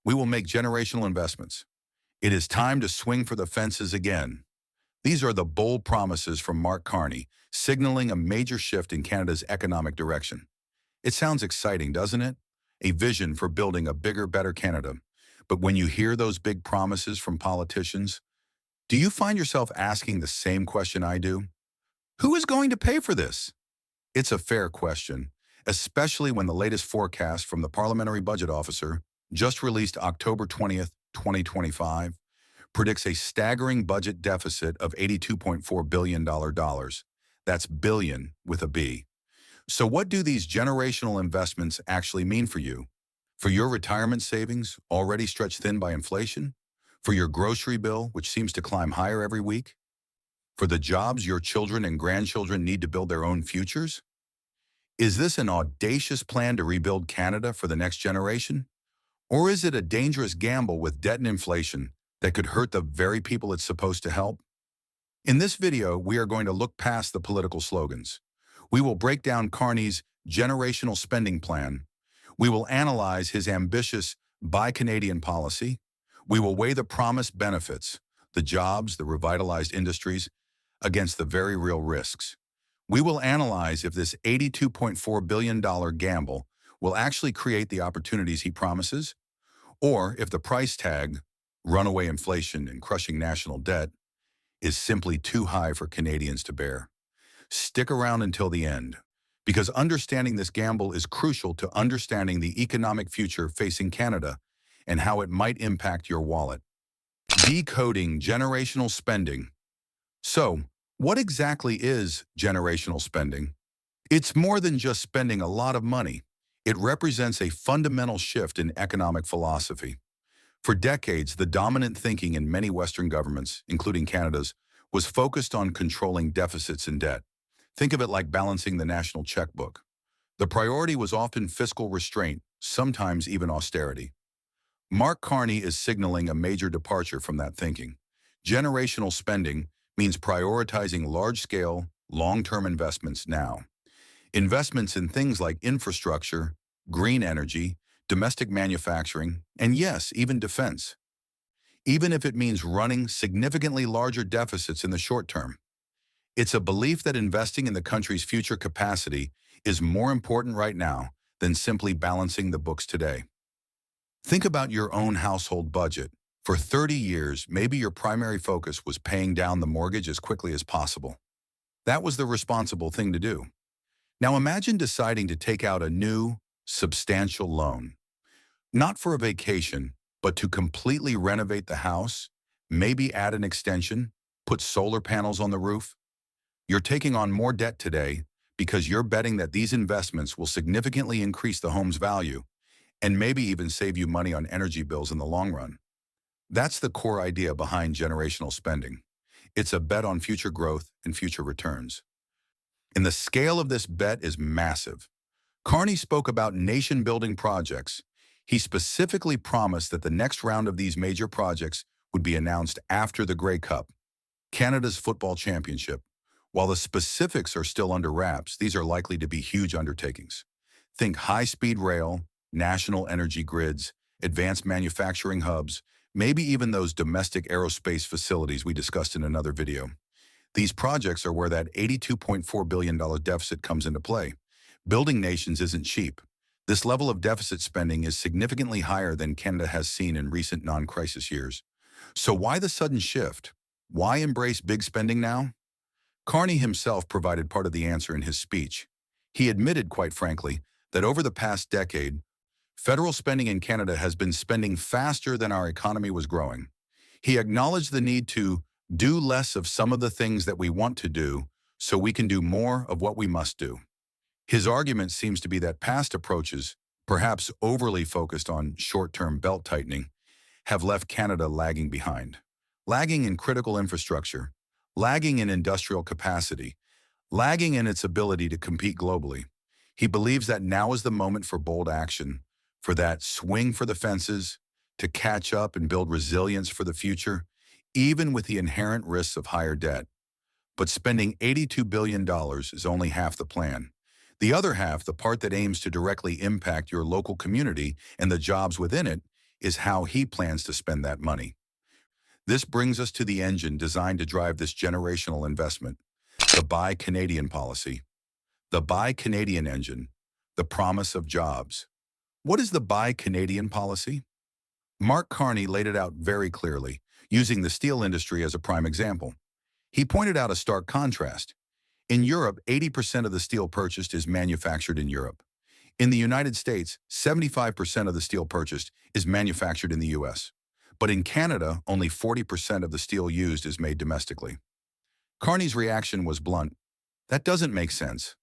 We will make generational investments. It is time to swing for the fences again. These are the bold promises from Mark Carney, signaling a major shift in Canada's economic direction. It sounds exciting, doesn't it? A vision for building a bigger, better Canada. But when you hear those big promises from politicians, do you find yourself asking the same question I do? Who is going to pay for this? It's a fair question, especially when the latest forecast from the Parliamentary Budget Officer, just released October 20th, 2025, predicts a staggering budget deficit of $82.4 billion. That's billion with a B. So what do these generational investments actually mean for you? For your retirement savings, already stretched thin by inflation? For your grocery bill, which seems to climb higher every week? For the jobs your children and grandchildren need to build their own futures? Is this an audacious plan to rebuild Canada for the next generation? Or is it a dangerous gamble with debt and inflation that could hurt the very people it's supposed to help? In this video, we are going to look past the political slogans. We will break down Carney's generational spending plan. We will analyze his ambitious Buy Canadian policy. We will weigh the promised benefits, the jobs, the revitalized industries, against the very real risks. We will analyze if this $82.4 billion gamble will actually create the opportunities he promises, or if the price tag, runaway inflation and crushing national debt, is simply too high for Canadians to bear. Stick around until the end, because understanding this gamble is crucial to understanding the economic future facing Canada and how it might impact your wallet. Decoding generational spending. So, what exactly is generational spending? It's more than just spending a lot of money. It represents a fundamental shift in economic philosophy. For decades, the dominant thinking in many Western governments, including Canada's, was focused on controlling deficits and debt. Think of it like balancing the national checkbook. The priority was often fiscal restraint, sometimes even austerity. Mark Carney is signaling a major departure from that thinking. Generational spending means prioritizing large-scale, long-term investments now. Investments in things like infrastructure, green energy, domestic manufacturing, and yes, even defense. Even if it means running significantly larger deficits in the short term. It's a belief that investing in the country's future capacity is more important right now than simply balancing the books today. Think about your own household budget. For 30 years, maybe your primary focus was paying down the mortgage as quickly as possible. That was the responsible thing to do. Now imagine deciding to take out a new, substantial loan. Not for a vacation, but to completely renovate the house, maybe add an extension, put solar panels on the roof. You're taking on more debt today because you're betting that these investments will significantly increase the home's value and maybe even save you money on energy bills in the long run. That's the core idea behind generational spending. It's a bet on future growth and future returns. And the scale of this bet is massive. Carney spoke about nation-building projects. He specifically promised that the next round of these major projects would be announced after the Grey Cup, Canada's football championship. While the specifics are still under wraps, these are likely to be huge undertakings. Think high-speed rail, national energy grids, advanced manufacturing hubs, maybe even those domestic aerospace facilities we discussed in another video. These projects are where that $82.4 billion deficit comes into play. Building nations isn't cheap. This level of deficit spending is significantly higher than Canada has seen in recent non-crisis years. So why the sudden shift? Why embrace big spending now? Carney himself provided part of the answer in his speech. He admitted, quite frankly, that over the past decade, federal spending in Canada has been spending faster than our economy was growing. He acknowledged the need to do less of some of the things that we want to do so we can do more of what we must do. His argument seems to be that past approaches, perhaps overly focused on short-term belt-tightening, have left Canada lagging behind. Lagging in critical infrastructure, lagging in industrial capacity, lagging in its ability to compete globally. He believes that now is the moment for bold action, for that swing for the fences, to catch up and build resilience for the future, even with the inherent risks of higher debt. But spending $82 billion is only half the plan. The other half, the part that aims to directly impact your local community and the jobs within it, is how he plans to spend that money. This brings us to the engine designed to drive this generational investment, the Buy Canadian policy. The Buy Canadian engine, the promise of jobs. What is the Buy Canadian policy? Mark Carney laid it out very clearly, using the steel industry as a prime example. He pointed out a stark contrast. In Europe, 80% of the steel purchased is manufactured in Europe. In the United States, 75% of the steel purchased is manufactured in the US. But in Canada, only 40% of the steel used is made domestically. Carney's reaction was blunt. That doesn't make sense.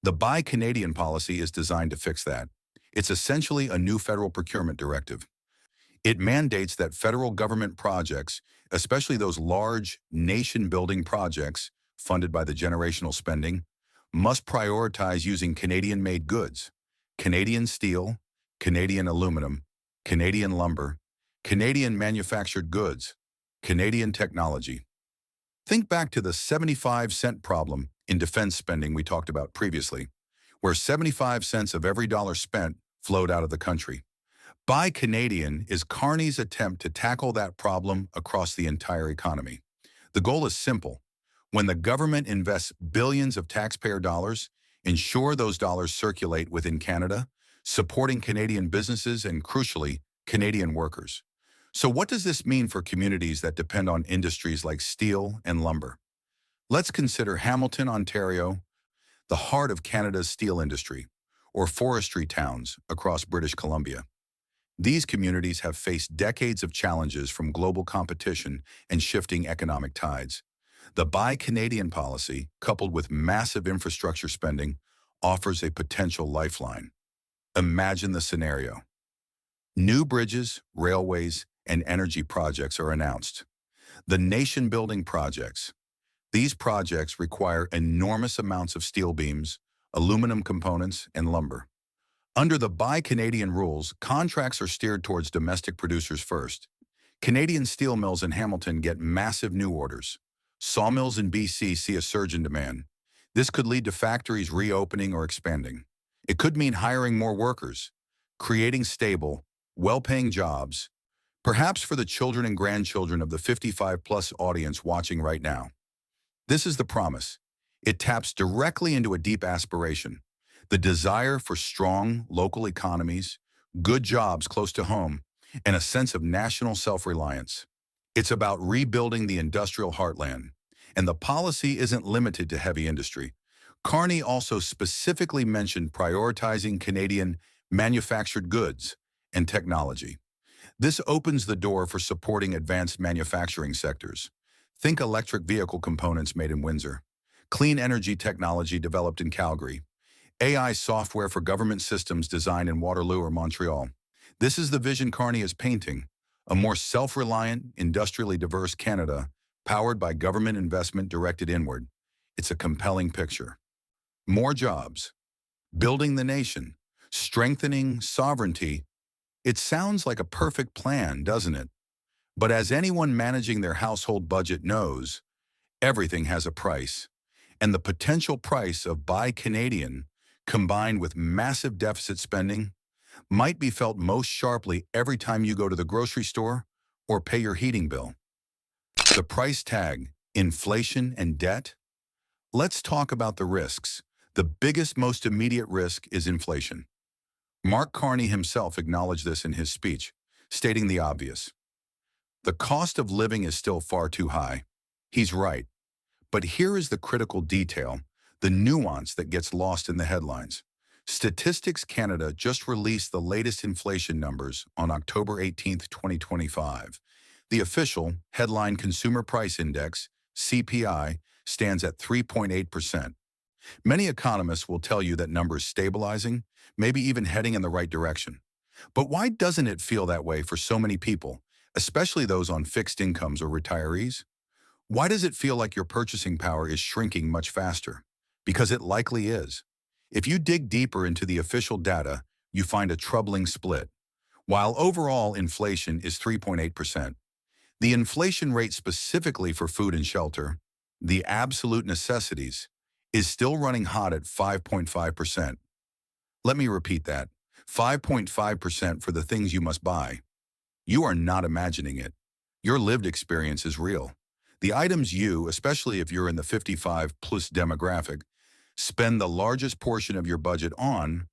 The Buy Canadian policy is designed to fix that. It's essentially a new federal procurement directive. It mandates that federal government projects, especially those large nation-building projects funded by the generational spending, must prioritize using Canadian-made goods, Canadian steel, Canadian aluminum, Canadian lumber, Canadian manufactured goods, Canadian technology. Think back to the 75-cent problem in defense spending we talked about previously, where 75 cents of every dollar spent flowed out of the country. Buy Canadian is Carney's attempt to tackle that problem across the entire economy. The goal is simple. When the government invests billions of taxpayer dollars, ensure those dollars circulate within Canada, supporting Canadian businesses and, crucially, Canadian workers. So what does this mean for communities that depend on industries like steel and lumber? Let's consider Hamilton, Ontario, the heart of Canada's steel industry, or forestry towns across British Columbia. These communities have faced decades of challenges from global competition and shifting economic tides. The Buy Canadian policy, coupled with massive infrastructure spending, offers a potential lifeline. Imagine the scenario. New bridges, railways, and energy projects are announced. The nation-building projects. These projects require enormous amounts of steel beams, aluminum components, and lumber. Under the Buy Canadian rules, contracts are steered towards domestic producers first. Canadian steel mills in Hamilton get massive new orders. Sawmills in BC see a surge in demand. This could lead to factories reopening or expanding. It could mean hiring more workers, creating stable, well-paying jobs, perhaps for the children and grandchildren of the 55-plus audience watching right now. This is the promise. It taps directly into a deep aspiration, the desire for strong local economies, good jobs close to home, and a sense of national self-reliance. It's about rebuilding the industrial heartland, and the policy isn't limited to heavy industry. Carney also specifically mentioned prioritizing Canadian manufactured goods and technology. This opens the door for supporting advanced manufacturing sectors. Think electric vehicle components made in Windsor, clean energy technology developed in Calgary, AI software for government systems designed in Waterloo or Montreal. This is the vision Carney is painting, a more self-reliant, industrially diverse Canada, powered by government investment directed inward. It's a compelling picture. More jobs, building the nation, strengthening sovereignty. It sounds like a perfect plan, doesn't it? But as anyone managing their household budget knows, everything has a price. And the potential price of Buy Canadian, combined with massive deficit spending, might be felt most sharply every time you go to the grocery store or pay your heating bill. The price tag, inflation and debt? Let's talk about the risks. The biggest, most immediate risk is inflation. Mark Carney himself acknowledged this in his speech, stating the obvious. The cost of living is still far too high. He's right. But here is the critical detail, the nuance that gets lost in the headlines. Statistics Canada just released the latest inflation numbers on October 18, 2025. The official headline Consumer Price Index, CPI, stands at 3.8%. Many economists will tell you that number is stabilizing, maybe even heading in the right direction. But why doesn't it feel that way for so many people, especially those on fixed incomes or retirees? Why does it feel like your purchasing power is shrinking much faster? Because it likely is. If you dig deeper into the official data, you find a troubling split. While overall inflation is 3.8%, the inflation rate specifically for food and shelter, the absolute necessities, is still running hot at 5.5%. Let me repeat that. 5.5% for the things you must buy. You are not imagining it. Your lived experience is real. The items you, especially if you're in the 55 plus demographic, spend the largest portion of your budget on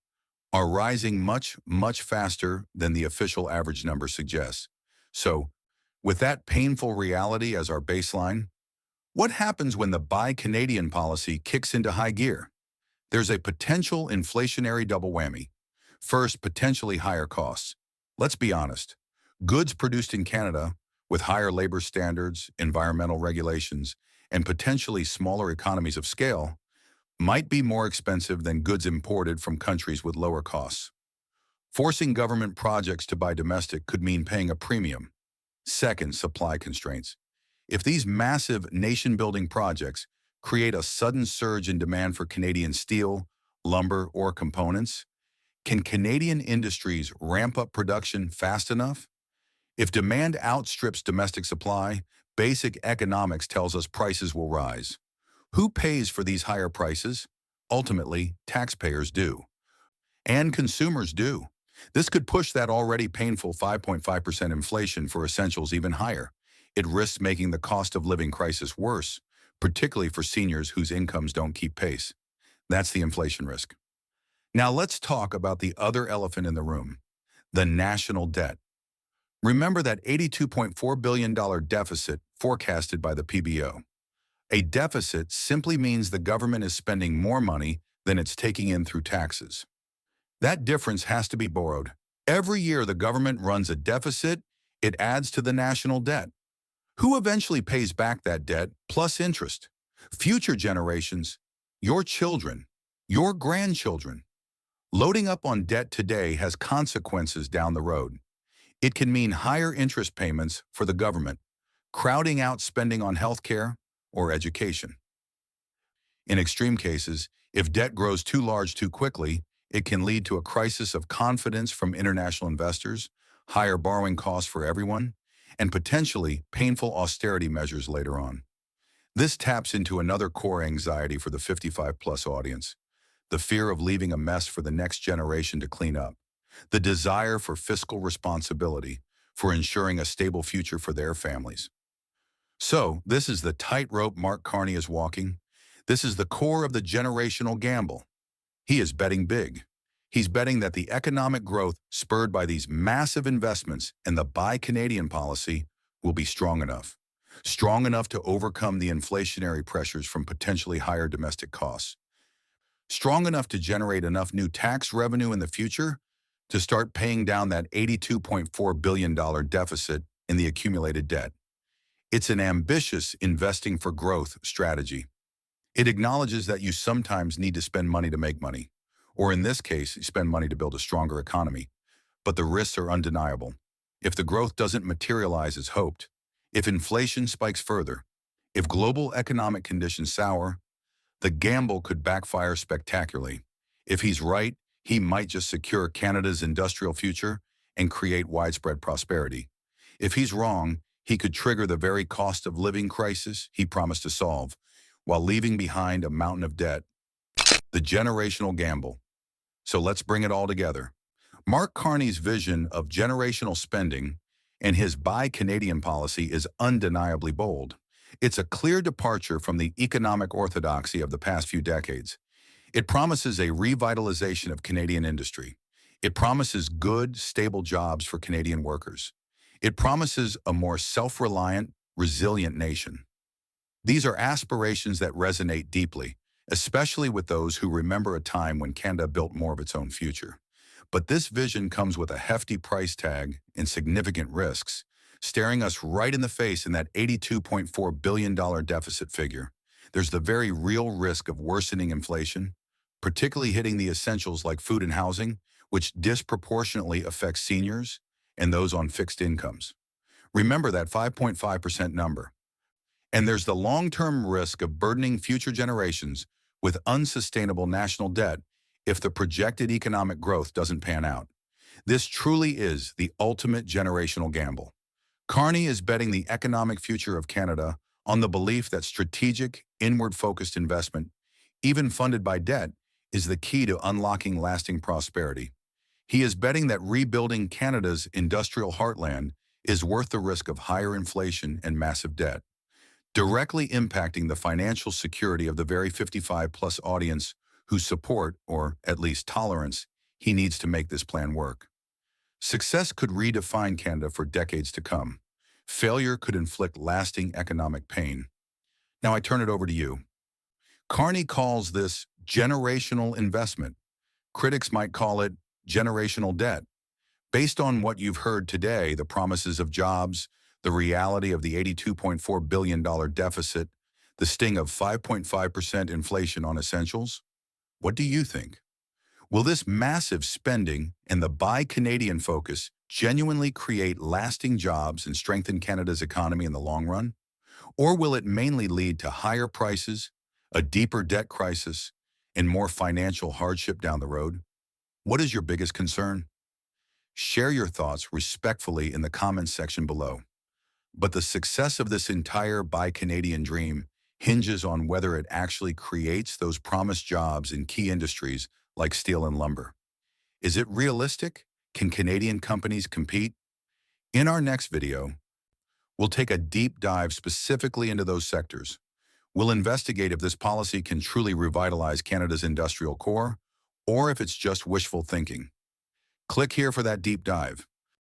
are rising much, much faster than the official average number suggests. So, with that painful reality as our baseline, what happens when the Buy Canadian policy kicks into high gear? There's a potential inflationary double whammy. First, potentially higher costs. Let's be honest. Goods produced in Canada, with higher labor standards, environmental regulations, and potentially smaller economies of scale, might be more expensive than goods imported from countries with lower costs. Forcing government projects to buy domestic could mean paying a premium. Second, supply constraints. If these massive nation-building projects create a sudden surge in demand for Canadian steel, lumber, or components, can Canadian industries ramp up production fast enough? If demand outstrips domestic supply, basic economics tells us prices will rise. Who pays for these higher prices? Ultimately, taxpayers do. And consumers do. This could push that already painful 5.5% inflation for essentials even higher. It risks making the cost of living crisis worse, particularly for seniors whose incomes don't keep pace. That's the inflation risk. Now let's talk about the other elephant in the room, the national debt. Remember that $82.4 billion deficit forecasted by the PBO. A deficit simply means the government is spending more money than it's taking in through taxes. That difference has to be borrowed. Every year the government runs a deficit, it adds to the national debt. Who eventually pays back that debt plus interest? Future generations, your children, your grandchildren. Loading up on debt today has consequences down the road. It can mean higher interest payments for the government, crowding out spending on healthcare or education. In extreme cases, if debt grows too large too quickly, it can lead to a crisis of confidence from international investors, higher borrowing costs for everyone, and potentially painful austerity measures later on. This taps into another core anxiety for the 55-plus audience, the fear of leaving a mess for the next generation to clean up, the desire for fiscal responsibility, for ensuring a stable future for their families. So, this is the tightrope Mark Carney is walking. This is the core of the generational gamble. He is betting big. He's betting that the economic growth spurred by these massive investments and the Buy Canadian policy will be strong enough to overcome the inflationary pressures from potentially higher domestic costs, strong enough to generate enough new tax revenue in the future to start paying down that $82.4 billion deficit in the accumulated debt. It's an ambitious investing for growth strategy. It acknowledges that you sometimes need to spend money to make money, or in this case, spend money to build a stronger economy. But the risks are undeniable. If the growth doesn't materialize as hoped, if inflation spikes further, if global economic conditions sour, the gamble could backfire spectacularly. If he's right, he might just secure Canada's industrial future and create widespread prosperity. If he's wrong, he could trigger the very cost of living crisis he promised to solve, while leaving behind a mountain of debt. The generational gamble. So let's bring it all together. Mark Carney's vision of generational spending and his Buy Canadian policy is undeniably bold. It's a clear departure from the economic orthodoxy of the past few decades. It promises a revitalization of Canadian industry. It promises good, stable jobs for Canadian workers. It promises a more self-reliant, resilient nation. These are aspirations that resonate deeply, especially with those who remember a time when Canada built more of its own future. But this vision comes with a hefty price tag and significant risks, staring us right in the face in that $82.4 billion deficit figure. There's the very real risk of worsening inflation, particularly hitting the essentials like food and housing, which disproportionately affects seniors and those on fixed incomes. Remember that 5.5% number. And there's the long-term risk of burdening future generations with unsustainable national debt if the projected economic growth doesn't pan out. This truly is the ultimate generational gamble. Carney is betting the economic future of Canada on the belief that strategic, inward-focused investment, even funded by debt, is the key to unlocking lasting prosperity. He is betting that rebuilding Canada's industrial heartland is worth the risk of higher inflation and massive debt, directly impacting the financial security of the very 55-plus audience whose support, or at least tolerance, he needs to make this plan work. Success could redefine Canada for decades to come. Failure could inflict lasting economic pain. Now I turn it over to you. Carney calls this generational investment. Critics might call it generational debt. Based on what you've heard today, the promises of jobs, the reality of the $82.4 billion deficit, the sting of 5.5% inflation on essentials, what do you think? Will this massive spending and the Buy Canadian focus genuinely create lasting jobs and strengthen Canada's economy in the long run? Or will it mainly lead to higher prices, a deeper debt crisis, and more financial hardship down the road? What is your biggest concern? Share your thoughts respectfully in the comments section below. But the success of this entire Buy Canadian dream hinges on whether it actually creates those promised jobs in key industries like steel and lumber. Is it realistic? Can Canadian companies compete? In our next video, we'll take a deep dive specifically into those sectors. We'll investigate if this policy can truly revitalize Canada's industrial core, or if it's just wishful thinking. Click here for that deep dive.